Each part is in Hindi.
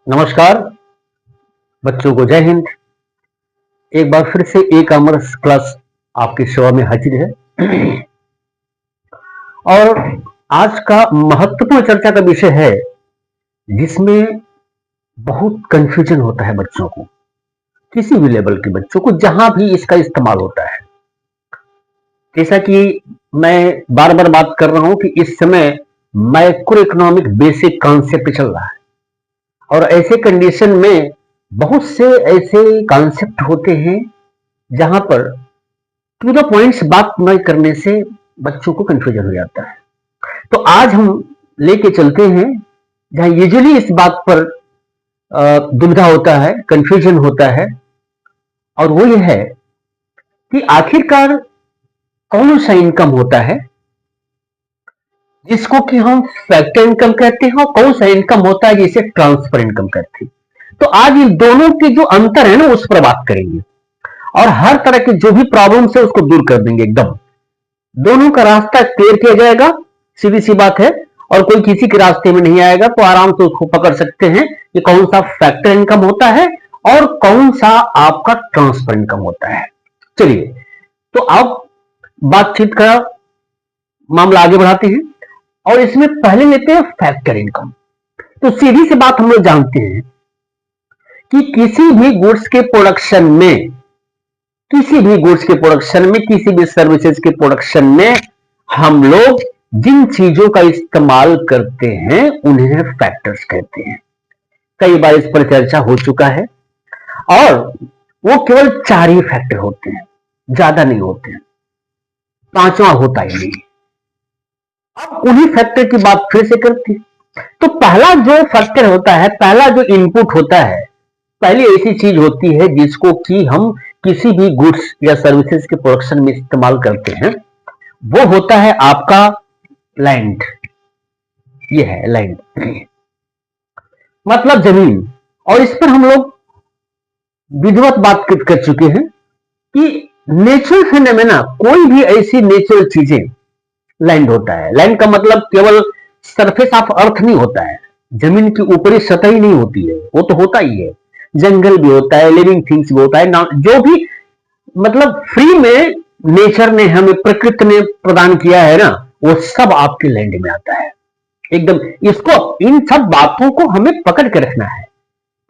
नमस्कार बच्चों को, जय हिंद। एक बार फिर से ई कॉमर्स क्लास आपकी सेवा में हाजिर है। और आज का महत्वपूर्ण चर्चा का विषय है जिसमें बहुत कंफ्यूजन होता है बच्चों को, किसी भी लेवल के बच्चों को, जहां भी इसका इस्तेमाल होता है। जैसा कि मैं बार बार बात कर रहा हूं कि इस समय माइक्रो इकोनॉमिक बेसिक कॉन्सेप्ट चल रहा है, और ऐसे कंडीशन में बहुत से ऐसे कॉन्सेप्ट होते हैं जहां पर टू द पॉइंट्स बात न करने से बच्चों को कंफ्यूजन हो जाता है। तो आज हम लेके चलते हैं जहां यूजुअली इस बात पर दुविधा होता है, कंफ्यूजन होता है, और वो ये है कि आखिरकार कौन सा इनकम होता है जिसको कि हम फैक्टर इनकम कहते हैं, और कौन सा इनकम होता है जिसे ट्रांसफर इनकम कहते हैं। तो आज इन दोनों के जो अंतर है ना, उस पर बात करेंगे, और हर तरह के जो भी प्रॉब्लम्स है उसको दूर कर देंगे एकदम। दोनों का रास्ता क्लियर किया जाएगा, सीधी सी बात है। और कोई किसी के रास्ते में नहीं आएगा, तो आराम से उसको पकड़ सकते हैं कि कौन सा फैक्टर इनकम होता है और कौन सा आपका ट्रांसफर इनकम होता है। चलिए, तो अब बातचीत का मामला आगे बढ़ाते हैं, और इसमें पहले लेते हैं फैक्टर इनकम। तो सीधी सी बात हम लोग जानते हैं कि किसी भी गुड्स के प्रोडक्शन में, किसी भी सर्विसेज के प्रोडक्शन में हम लोग जिन चीजों का इस्तेमाल करते हैं उन्हें फैक्टर्स कहते हैं। कई बार इस पर चर्चा हो चुका है, और वो केवल 4 ही फैक्टर होते हैं, ज्यादा नहीं होते हैं, 5वां होता ही नहीं। अब उन्हीं फैक्टर की बात फिर से करते हैं। तो पहला जो फैक्टर होता है, पहला जो इनपुट होता है, पहली ऐसी चीज होती है जिसको कि हम किसी भी गुड्स या सर्विसेज के प्रोडक्शन में इस्तेमाल करते हैं, वो होता है आपका लैंड। ये है लैंड, मतलब जमीन। और इस पर हम लोग विधिवत बात कर चुके हैं कि नेचुरल फिनोमेना, कोई भी ऐसी नेचुरल चीजें, लैंड होता है। लैंड का मतलब केवल सरफेस ऑफ अर्थ नहीं होता है, जमीन की ऊपरी सतह ही नहीं होती है, वो तो होता ही है। जंगल भी होता है, लिविंग थिंग्स भी होता है, जो भी मतलब फ्री में नेचर ने हमें, प्रकृति ने प्रदान किया है ना, वो सब आपके लैंड में आता है एकदम। इसको, इन सब बातों को हमें पकड़ के रखना है,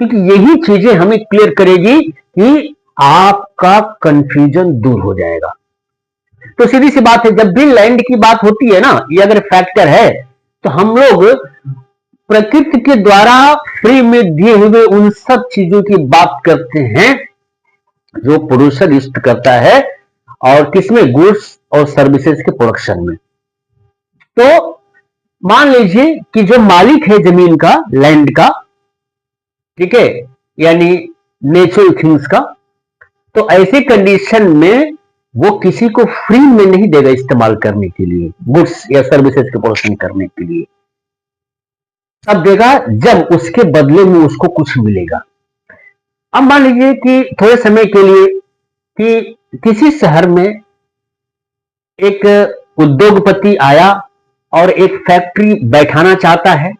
क्योंकि यही चीजें हमें क्लियर करेगी कि आपका कंफ्यूजन दूर हो जाएगा। तो सीधी सी बात है, जब भी लैंड की बात होती है ना, ये अगर फैक्टर है, तो हम लोग प्रकृति के द्वारा फ्री में दिए हुए उन सब चीजों की बात करते हैं जो प्रोड्यूसर यूज करता है, और किसमें, गुड्स और सर्विसेज के प्रोडक्शन में। तो मान लीजिए कि जो मालिक है जमीन का, लैंड का, ठीक है, यानी नेचुरल थिंग्स का, तो ऐसे कंडीशन में वो किसी को फ्री में नहीं देगा इस्तेमाल करने के लिए, गुड्स या सर्विसेज के प्रोडक्शन करने के लिए। तब देगा जब उसके बदले में उसको कुछ मिलेगा। अब मान लीजिए कि थोड़े समय के लिए कि किसी शहर में एक उद्योगपति आया और एक फैक्ट्री बैठाना चाहता है,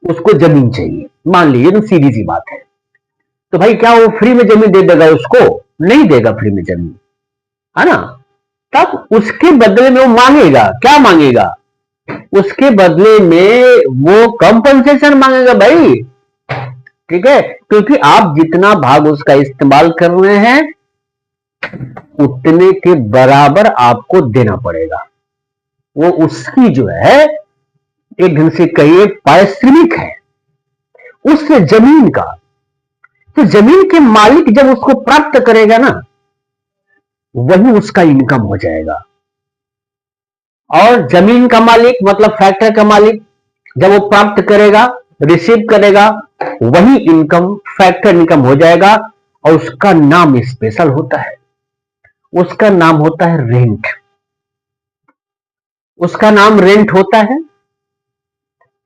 उसको जमीन चाहिए, मान लीजिए, तो सीधी सी बात है। तो भाई क्या वो फ्री में जमीन दे देगा उसको? नहीं देगा फ्री में जमीन, है ना। तब उसके बदले में वो मांगेगा, क्या मांगेगा? उसके बदले में वो कंपनसेशन मांगेगा भाई, ठीक है, क्योंकि आप जितना भाग उसका इस्तेमाल कर रहे हैं उतने के बराबर आपको देना पड़ेगा। वो उसकी जो है, एक ढंग से कहिए, पारिश्रमिक है उस जमीन का। तो जमीन के मालिक जब उसको प्राप्त करेगा ना, वही उसका इनकम हो जाएगा। और जमीन का मालिक मतलब फैक्टर का मालिक जब वो प्राप्त करेगा, रिसीव करेगा, वही इनकम फैक्टर इनकम हो जाएगा। और उसका नाम स्पेशल होता है, उसका नाम होता है रेंट। उसका नाम रेंट होता है।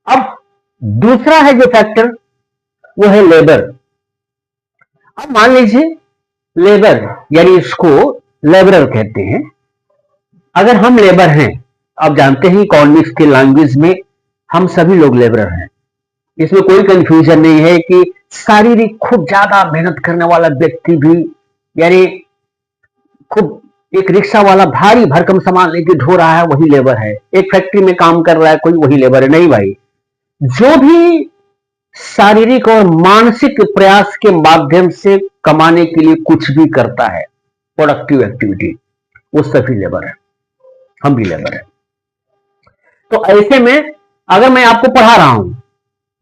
अब दूसरा है जो फैक्टर, वो है लेबर। अब मान लीजिए लेबर, यानी इसको लेबरर कहते हैं। अगर हम लेबर हैं, आप जानते हैं इकोनॉमिक्स के लैंग्वेज में हम सभी लोग लेबरर हैं। इसमें कोई कंफ्यूजन नहीं है कि शारीरिक खूब ज्यादा मेहनत करने वाला व्यक्ति भी, यानी खूब एक रिक्शा वाला भारी भरकम सामान लेके ढो रहा है वही लेबर है, एक फैक्ट्री में काम कर रहा है कोई वही लेबर है, नहीं भाई। जो भी शारीरिक और मानसिक प्रयास के माध्यम से कमाने के लिए कुछ भी करता है, प्रोडक्टिव एक्टिविटी, वो सभी लेबर है, हम भी लेबर है। तो ऐसे में अगर मैं आपको पढ़ा रहा हूं,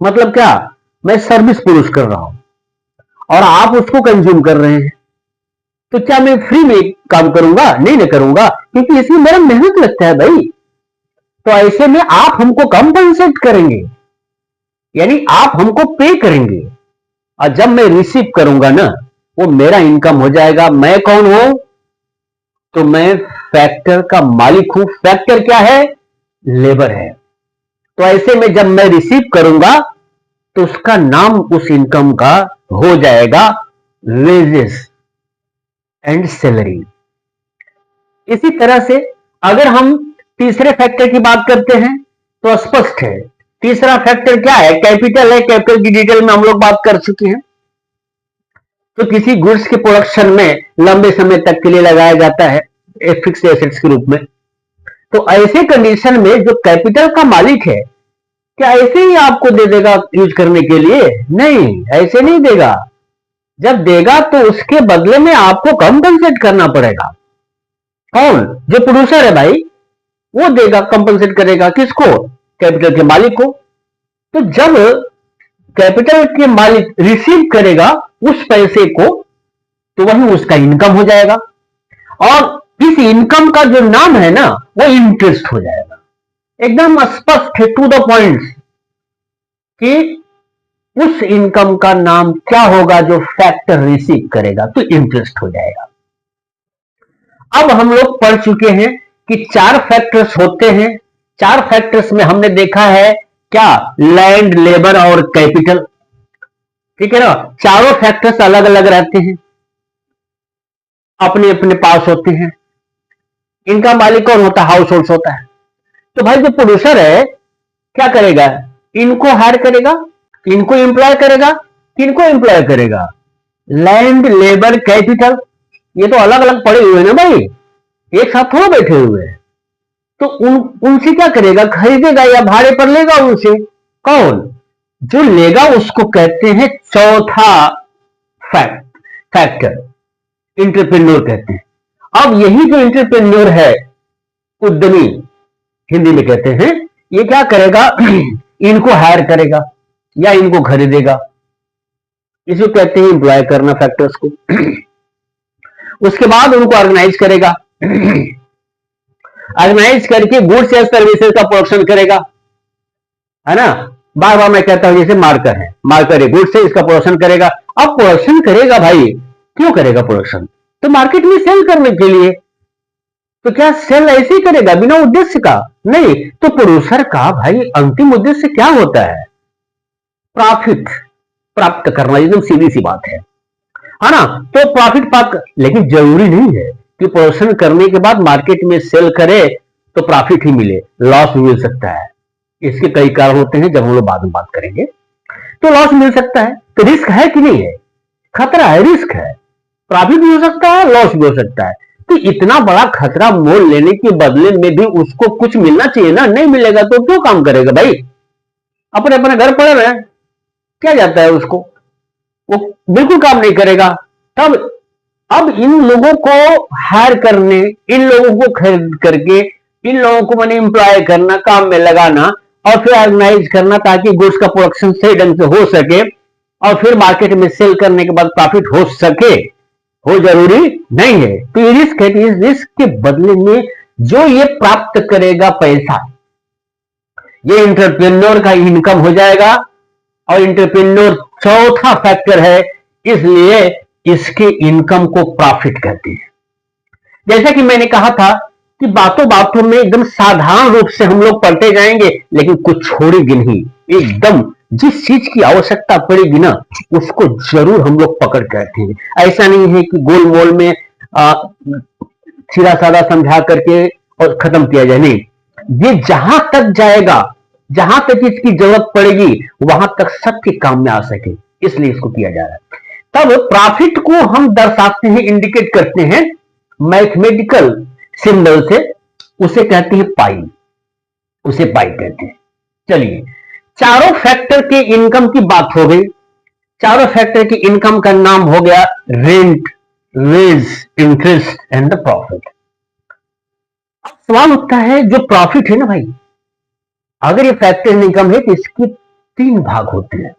मतलब क्या, मैं सर्विस पुरुष कर रहा हूं और आप उसको कंज्यूम कर रहे हैं, तो क्या मैं फ्री में काम करूंगा? नहीं ना करूंगा, क्योंकि इसमें मेरा मेहनत लगता है भाई। तो ऐसे में आप हमको कंपनसेट करेंगे, यानी आप हमको पे करेंगे, और जब मैं रिसीव करूंगा ना, वो मेरा इनकम हो जाएगा। मैं कौन हूं? तो मैं फैक्टर का मालिक हूं। फैक्टर क्या है? लेबर है। तो ऐसे में जब मैं रिसीव करूंगा तो उसका नाम उस इनकम का हो जाएगा वेजेस एंड सैलरी। इसी तरह से अगर हम तीसरे फैक्टर की बात करते हैं तो स्पष्ट है, तीसरा फैक्टर क्या है? कैपिटल है। कैपिटल की डिटेल में हम लोग बात कर चुके हैं। तो किसी गुड्स के प्रोडक्शन में लंबे समय तक के लिए लगाया जाता है एक फिक्स एसेट्स के रूप में। तो ऐसे कंडीशन में जो कैपिटल का मालिक है, क्या ऐसे ही आपको दे देगा यूज करने के लिए? नहीं, ऐसे नहीं देगा। जब देगा तो उसके बदले में आपको कंपनसेट करना पड़ेगा। कौन? जो प्रोड्यूसर है भाई, वो देगा, कंपनसेट करेगा। किसको? कैपिटल के मालिक को। तो जब कैपिटल के मालिक रिसीव करेगा उस पैसे को, तो वही उसका इनकम हो जाएगा, और इस इनकम का जो नाम है ना, वो इंटरेस्ट हो जाएगा। एकदम स्पष्ट है, टू द पॉइंट, कि उस इनकम का नाम क्या होगा जो फैक्टर रिसीव करेगा, तो इंटरेस्ट हो जाएगा। अब हम लोग पढ़ चुके हैं कि चार फैक्टर्स होते हैं। चार फैक्टर्स में हमने देखा है क्या? लैंड, लेबर और कैपिटल। ठीक है ना? चारों फैक्टर्स अलग अलग रहते हैं, अपने अपने पास होते हैं। इनका मालिक कौन होता है? हाउस होल्ड होता है। तो भाई जो प्रोड्यूसर है क्या करेगा? इनको हायर करेगा, इनको एम्प्लॉय करेगा, किनको एम्प्लॉय करेगा? लैंड, लेबर, कैपिटल, ये तो अलग अलग पड़े हुए हैं ना भाई, एक साथ थोड़ा बैठे हुए हैं। तो उनसे क्या करेगा? खरीदेगा या भाड़े पर लेगा उनसे। कौन? जो लेगा उसको कहते हैं चौथा फैक्टर, इंटरप्रेन्योर कहते हैं। अब यही जो इंटरप्रेन्योर है, उद्यमी हिंदी में कहते हैं, ये क्या करेगा? इनको हायर करेगा या इनको खरीदेगा। इसको कहते हैं एम्प्लॉय करना, फैक्टर्स को। उसके बाद उनको ऑर्गेनाइज करेगा, ऑर्गेनाइज करके गुड्स या सर्विसेज का प्रोडक्शन करेगा, है ना? बार बार मैं कहता हूं, जैसे मार्कर है, मार्कर है, गुड्स है, इसका प्रोडक्शन करेगा। अब प्रोडक्शन करेगा भाई, क्यों करेगा प्रोडक्शन? तो मार्केट में सेल करने के लिए। तो क्या सेल ऐसे ही करेगा बिना उद्देश्य का? नहीं। तो प्रोड्यूसर का भाई अंतिम उद्देश्य क्या होता है? प्रॉफिट प्राप्त करना, एकदम सीधी सी बात है ना? तो प्रॉफिट प्राप्त, लेकिन जरूरी नहीं है कि प्रोडक्शन करने के बाद मार्केट में सेल करे तो प्रॉफिट ही मिले, लॉस भी मिल सकता है। इसके कई कारण होते हैं, जब हम लोग बाद में बात करेंगे। तो लॉस मिल सकता है, तो रिस्क है कि नहीं है? खतरा है, रिस्क है। प्रॉफिट भी हो सकता है, लॉस भी हो सकता है। तो इतना बड़ा खतरा मोल लेने के बदले में भी उसको कुछ मिलना चाहिए ना। नहीं मिलेगा तो क्यों काम करेगा भाई? अपने अपने घर पड़े रहे, क्या जाता है उसको? वो बिल्कुल काम नहीं करेगा। तब अब इन लोगों को हायर करने, इन लोगों को खरीद करके, इन लोगों को मैंने एम्प्लॉय करना, काम में लगाना, और फिर ऑर्गेनाइज करना ताकि गुड्स का प्रोडक्शन सही ढंग से हो सके, और फिर मार्केट में सेल करने के बाद प्रॉफिट हो सके, हो जरूरी नहीं है। तो ये रिस्क है। इस रिस्क के बदले में जो ये प्राप्त करेगा पैसा, ये इंटरप्रेन्योर का इनकम हो जाएगा। और इंटरप्रेन्योर चौथा फैक्टर है, इसलिए इसके इनकम को प्रॉफिट कहते हैं। जैसा कि मैंने कहा था कि बातों बातों में एकदम साधारण रूप से हम लोग पढ़ते जाएंगे, लेकिन कुछ छोड़ेगी नहीं। एकदम जिस चीज की आवश्यकता पड़ेगी ना, उसको जरूर हम लोग पकड़ के रखेंगे। ऐसा नहीं है कि गोल मोल में सीधा साधा समझा करके और खत्म किया जाए। नहीं, ये जहां तक जाएगा जहां तक इसकी जरूरत पड़ेगी वहां तक सबके काम में आ सके, इसलिए इसको किया जा रहा है। तब प्रॉफिट को हम दर्शाते हैं, इंडिकेट करते हैं मैथमेटिकल सिंबल से, उसे कहते हैं पाई, उसे पाई कहते हैं। चलिए, चारों फैक्टर के इनकम की बात हो गई। चारों फैक्टर की इनकम का नाम हो गया rent, wage, interest and the profit. अब सवाल उठता है, जो प्रॉफिट है ना भाई, अगर ये फैक्टर इनकम है तो इसके तीन भाग होते हैं,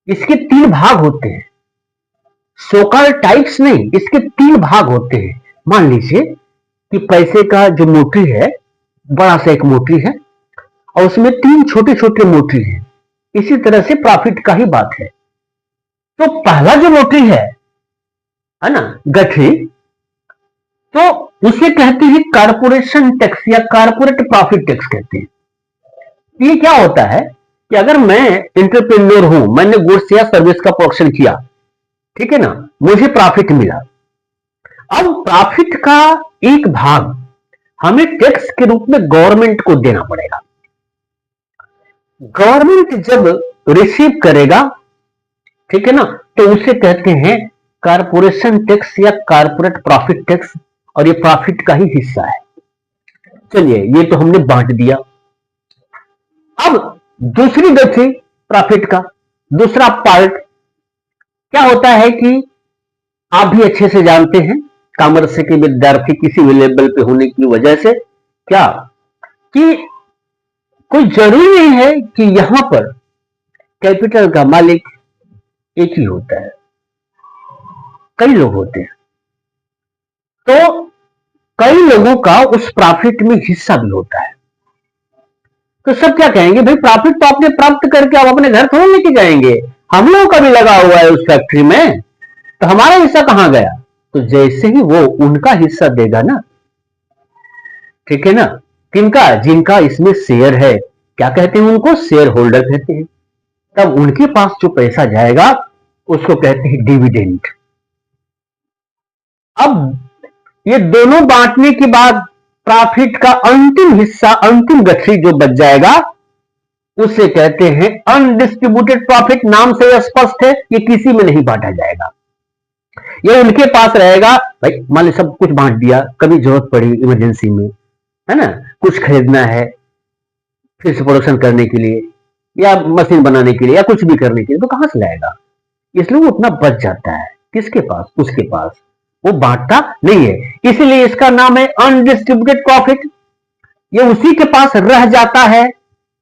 इसके तीन भाग होते हैं, सोकॉल्ड टाइप्स नहीं, इसके तीन भाग होते हैं। मान लीजिए कि पैसे का जो मोटी है, बड़ा सा एक मोटी है और उसमें तीन छोटे छोटे मोटी हैं, इसी तरह से प्रॉफिट का ही बात है। तो पहला जो मोटी है ना, गठरी, तो उसे कहते हैं कारपोरेशन टैक्स या कारपोरेट प्रॉफिट टैक्स कहते हैं। ये क्या होता है कि अगर मैं एंटरप्रेन्योर हूं, मैंने गुड्स या सर्विस का प्रोडक्शन किया, ठीक है ना, मुझे प्रॉफिट मिला। अब प्रॉफिट का एक भाग हमें टैक्स के रूप में गवर्नमेंट को देना पड़ेगा। गवर्नमेंट जब रिसीव करेगा, ठीक है ना, तो उसे कहते हैं कारपोरेशन टैक्स या कारपोरेट प्रॉफिट टैक्स, और ये प्रॉफिट का ही हिस्सा है। चलिए, ये तो हमने बांट दिया। अब दूसरी गति प्रॉफिट का दूसरा पार्ट क्या होता है कि आप भी अच्छे से जानते हैं, कॉमर्स के विद्यार्थी किसी भी लेवल पे होने की वजह से, क्या कि कोई जरूरी नहीं है कि यहां पर कैपिटल का मालिक एक ही होता है, कई लोग होते हैं। तो कई लोगों का उस प्रॉफिट में हिस्सा भी होता है। तो सब क्या कहेंगे, भाई प्रॉफिट तो आपने प्राप्त करके आप अपने घर थोड़ा लेके जाएंगे, हम लोगों का भी लगा हुआ है उस फैक्ट्री में, तो हमारा हिस्सा कहां गया? तो जैसे ही वो उनका हिस्सा देगा ना, ठीक है ना, किनका? जिनका इसमें शेयर है, क्या कहते हैं उनको? शेयर होल्डर कहते हैं। तब उनके पास जो पैसा जाएगा उसको कहते हैं डिविडेंड। अब ये दोनों बांटने के बाद प्रॉफिट का अंतिम हिस्सा, अंतिम गठरी जो बच जाएगा, उसे कहते हैं अनडिस्ट्रीब्यूटेड प्रॉफिट। नाम से स्पष्ट है, ये किसी में नहीं बांटा जाएगा, ये उनके पास रहेगा। भाई मान ली सब कुछ बांट दिया, कभी जरूरत पड़ी इमरजेंसी में, है ना, कुछ खरीदना है फिर से प्रोडक्शन करने के लिए या मशीन बनाने के लिए या कुछ भी करने के लिए, तो कहां से लाएगा? इसलिए वो उतना बच जाता है, किसके पास? उसके पास, वो बांटता नहीं है, इसलिए इसका नाम है अनडिस्ट्रीब्यूटेड प्रॉफिट। ये उसी के पास रह जाता है,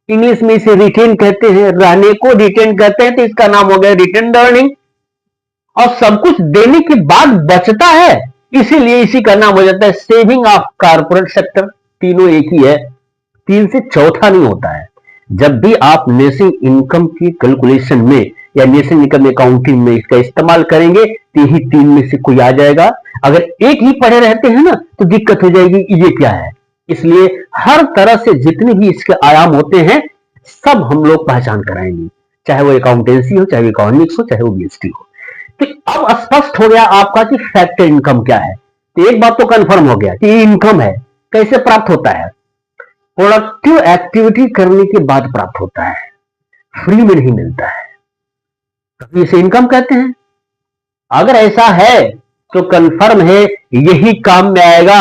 इंग्लिश में इसे रिटेन कहते हैं, रहने को रिटेन कहते हैं, तो इसका नाम हो गया रिटेन अर्निंग। और सब कुछ देने के बाद बचता है, इसीलिए इसी का नाम हो जाता है सेविंग ऑफ कारपोरेट सेक्टर। तीनों एक ही है, तीन से चौथा नहीं होता है। जब भी आप नेशनल इनकम की कैलकुलेशन में या नेशनल इनकम अकाउंटिंग में इसका इस्तेमाल करेंगे तो यही तीन में से कोई आ जाएगा। अगर एक ही पढ़े रहते हैं ना तो दिक्कत हो जाएगी, ये क्या है। इसलिए हर तरह से जितने भी इसके आयाम होते हैं सब हम लोग पहचान कराएंगे, चाहे वो अकाउंटेंसी हो, चाहे वो इकोनॉमिक्स हो, चाहे वो बीएसटी हो। तो अब स्पष्ट हो गया आपका कि फैक्टर इनकम क्या है। तो एक बात तो कंफर्म हो गया कि ये इनकम है। कैसे प्राप्त होता है? प्रोडक्टिव एक्टिविटी करने के बाद प्राप्त होता है, फ्री में नहीं मिलता है, तो इसे इनकम कहते हैं। अगर ऐसा है तो कंफर्म है यही काम में आएगा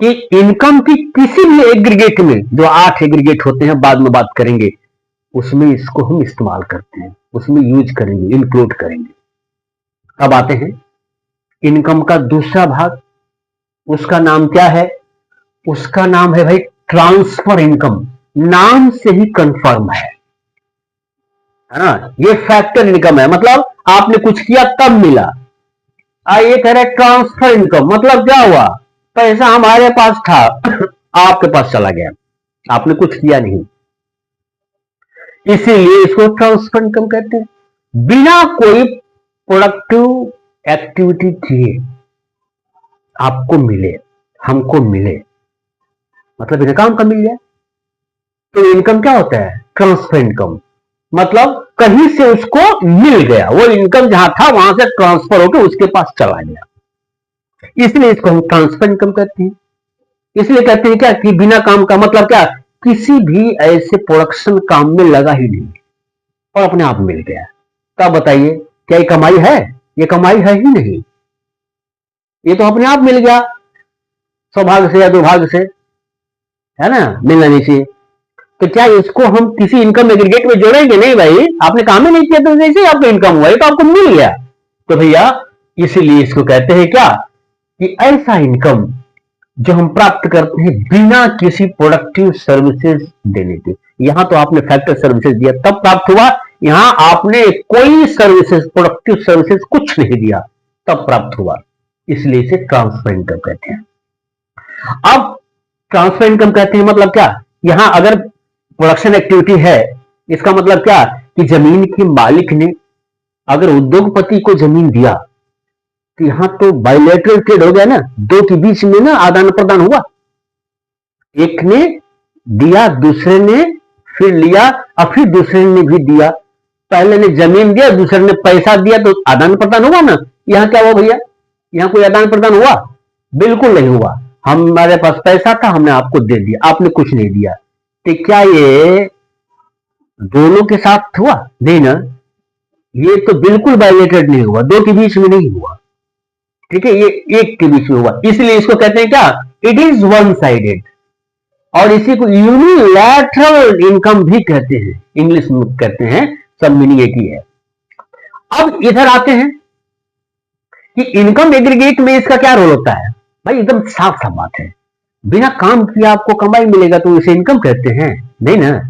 कि इनकम की किसी भी एग्रीगेट में, जो 8 एग्रीगेट होते हैं बाद में बात करेंगे, उसमें इसको हम इस्तेमाल करते हैं, उसमें यूज करेंगे, इंक्लूड करेंगे। अब आते हैं इनकम का दूसरा भाग, उसका नाम क्या है? उसका नाम है भाई ट्रांसफर इनकम। नाम से ही कंफर्म है ना, ये फैक्टर इनकम है, मतलब आपने कुछ किया तब मिला। ये कह रहे ट्रांसफर इनकम, मतलब क्या हुआ? पैसा हमारे पास था आपके पास चला गया, आपने कुछ किया नहीं, इसीलिए इसको ट्रांसफर इनकम कहते हैं। बिना कोई प्रोडक्टिव एक्टिविटी किए आपको मिले, हमको मिले, मतलब बिना काम का मिल जाए, तो इनकम क्या होता है? Transfer income. मतलब कहीं से उसको मिल गया, वो इनकम जहां था वहां से ट्रांसफर होकर उसके पास चला गया, इसलिए इसको हम ट्रांसफर इनकम कहते हैं। इसलिए कहते हैं क्या कि बिना काम का, मतलब क्या? किसी भी ऐसे प्रोडक्शन काम में लगा ही नहीं और अपने आप मिल गया। तो आप बताइए क्या ये कमाई है? ये कमाई है ही नहीं, ये तो अपने आप मिल गया, सौभाग्य से या दुर्भाग्य से, है ना, मिलना नहीं चाहिए। तो क्या इसको हम किसी इनकम एग्रीगेट में जोड़ेंगे? नहीं भाई, आपने काम ही नहीं किया तो जैसे आपको इनकम हुआ, ये तो आपको मिल गया। तो भैया इसीलिए इसको कहते हैं क्या, कि ऐसा इनकम जो हम प्राप्त करते हैं बिना किसी प्रोडक्टिव सर्विसेज देने के। यहां तो आपने फैक्टर सर्विसेज दिया तब प्राप्त हुआ, यहां आपने कोई सर्विसेज, प्रोडक्टिव सर्विसेज कुछ नहीं दिया तब प्राप्त हुआ, इसलिए इसे ट्रांसफर इनकम कहते हैं। अब ट्रांसफर इनकम कहते हैं मतलब क्या, यहां अगर प्रोडक्शन एक्टिविटी है, इसका मतलब क्या कि जमीन के मालिक ने अगर उद्योगपति को जमीन दिया तो यहां तो बायलैटरल ट्रेड हो गया ना, दो के बीच में ना आदान प्रदान हुआ, एक ने दिया, दूसरे ने फिर लिया, और फिर दूसरे ने भी दिया। पहले ने जमीन दिया, दूसरे ने पैसा दिया, तो आदान प्रदान हुआ ना। यहां क्या हुआ भैया, यहां कोई आदान प्रदान हुआ? बिल्कुल नहीं हुआ। हमारे पास पैसा था, हमने आपको दे दिया, आपने कुछ नहीं दिया, तो क्या ये दोनों के साथ हुआ? नहीं ना, ये तो बिल्कुल बायलेटेड नहीं हुआ, दो के बीच में नहीं हुआ, ठीक है, ये एक के बीच में हुआ, इसलिए इसको कहते हैं क्या, इट इज वन साइडेड। और इसी को यूनिलैटरल इनकम भी कहते हैं, इंग्लिश में कहते हैं, सब मीनिंग एक ही है। अब इधर आते हैं कि इनकम एग्रीगेट में इसका क्या रोल होता है। भाई एकदम साफ साफ बात है, बिना काम किए आपको कमाई मिलेगा तो इसे इनकम कहते हैं? नहीं ना,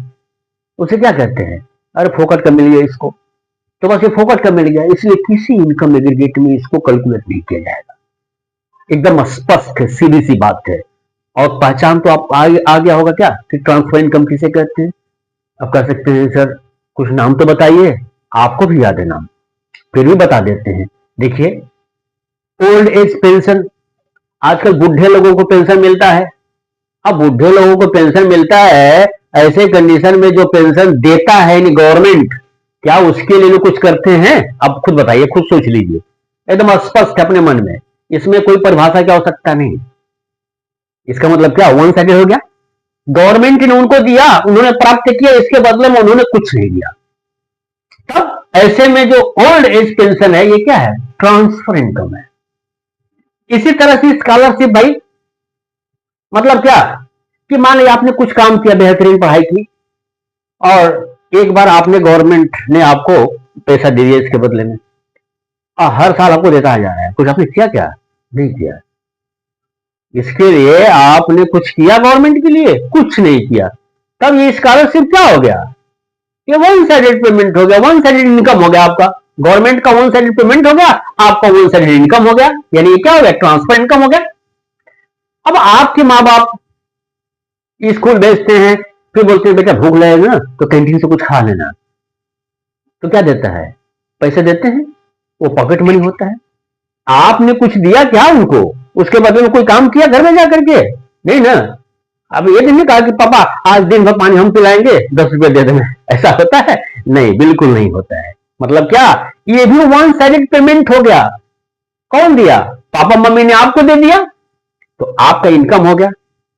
उसे क्या कहते हैं, अरे फोकट का मिल गया इसको, तो बस ये फोकट का मिल गया, इसलिए किसी इनकम एग्रीगेट में इसको कैलकुलेट नहीं किया जाएगा। एकदम स्पष्ट है, सीधी सी बात है। और पहचान तो आप आ गया होगा क्या कि ट्रांसफर इनकम किसे कहते हैं। अब कह सकते हैं सर कुछ नाम तो बताइए, आपको भी याद है नाम, फिर भी बता देते हैं। देखिए, ओल्ड एज पेंशन, आजकल बुढ़े लोगों को पेंशन मिलता है। अब बुढ़े लोगों को पेंशन मिलता है, ऐसे कंडीशन में जो पेंशन देता है गवर्नमेंट, क्या उसके लिए कुछ करते हैं? अब खुद बताइए, खुद सोच लीजिए, एकदम स्पष्ट अपने मन में, इसमें कोई परिभाषा क्या हो सकता नहीं। इसका मतलब क्या, वन साइडेड हो गया, गवर्नमेंट ने उनको दिया, उन्होंने प्राप्त किया, इसके बदले में उन्होंने कुछ नहीं दिया। तब ऐसे में जो ओल्ड एज पेंशन है, ये क्या है, ट्रांसफर इनकम है। इसी तरह से स्कॉलरशिप भाई, मतलब क्या कि मान लिया आपने कुछ काम किया, बेहतरीन पढ़ाई की, और एक बार आपने, गवर्नमेंट ने आपको पैसा दे दिया इसके बदले में, और हर साल आपको देता जा रहा है, कुछ आपने किया क्या? नहीं किया। इसके लिए आपने कुछ किया गवर्नमेंट के लिए? कुछ नहीं किया। तब ये स्कॉलरशिप क्या हो गया, ये वन साइडेड पेमेंट हो गया, वन साइडेड इनकम हो गया आपका। गवर्नमेंट का वन साइडेड पेमेंट हो गया, आपका वन साइडेड इनकम हो गया, यानी ये क्या हो गया, ट्रांसफर इनकम हो गया। अब आपके माँ बाप स्कूल भेजते हैं, फिर बोलते हैं बेटा भूख लगेगा ना तो कैंटीन से कुछ खा लेना, तो क्या देता है, पैसे देते हैं, वो पॉकेट मनी होता है। आपने कुछ दिया क्या उनको, उसके बदले में कोई काम किया घर में जाकर के? नहीं ना। अब ये नहीं कहा कि पापा आज दिन भर पानी हम पिलाएंगे, 10 रुपए दे देना, ऐसा होता है? नहीं, बिल्कुल नहीं होता है। मतलब क्या, ये भी वन साइडेड पेमेंट हो गया। कौन दिया, पापा मम्मी ने आपको दे दिया, तो आपका इनकम हो गया।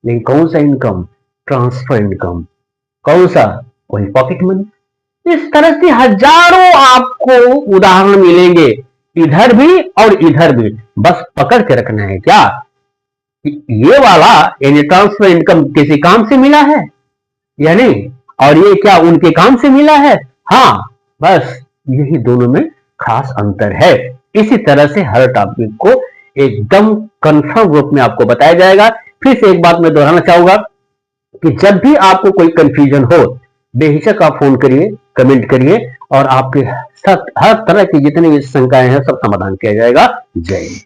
लेकिन कौन सा इनकम, ट्रांसफर इनकम। कौन सा, वही पॉकेट मनी। इस तरह से हजारों आपको उदाहरण मिलेंगे, इधर भी और इधर भी। बस पकड़ के रखना है क्या, ये वाला यानी ट्रांसफर इनकम किसी काम से मिला है या नहीं, और ये क्या उनके काम से मिला है। हाँ, बस यही दोनों में खास अंतर है। इसी तरह से हर टॉपिक को एकदम कंफर्म रूप में आपको बताया जाएगा। फिर से एक बात मैं दोहराना चाहूंगा कि जब भी आपको कोई कंफ्यूजन हो, बेहिचक आप फोन करिए, कमेंट करिए, और आपके हर तरह की जितनी भी शंकाएं हैं सब समाधान किया जाएगा। जय हिंद।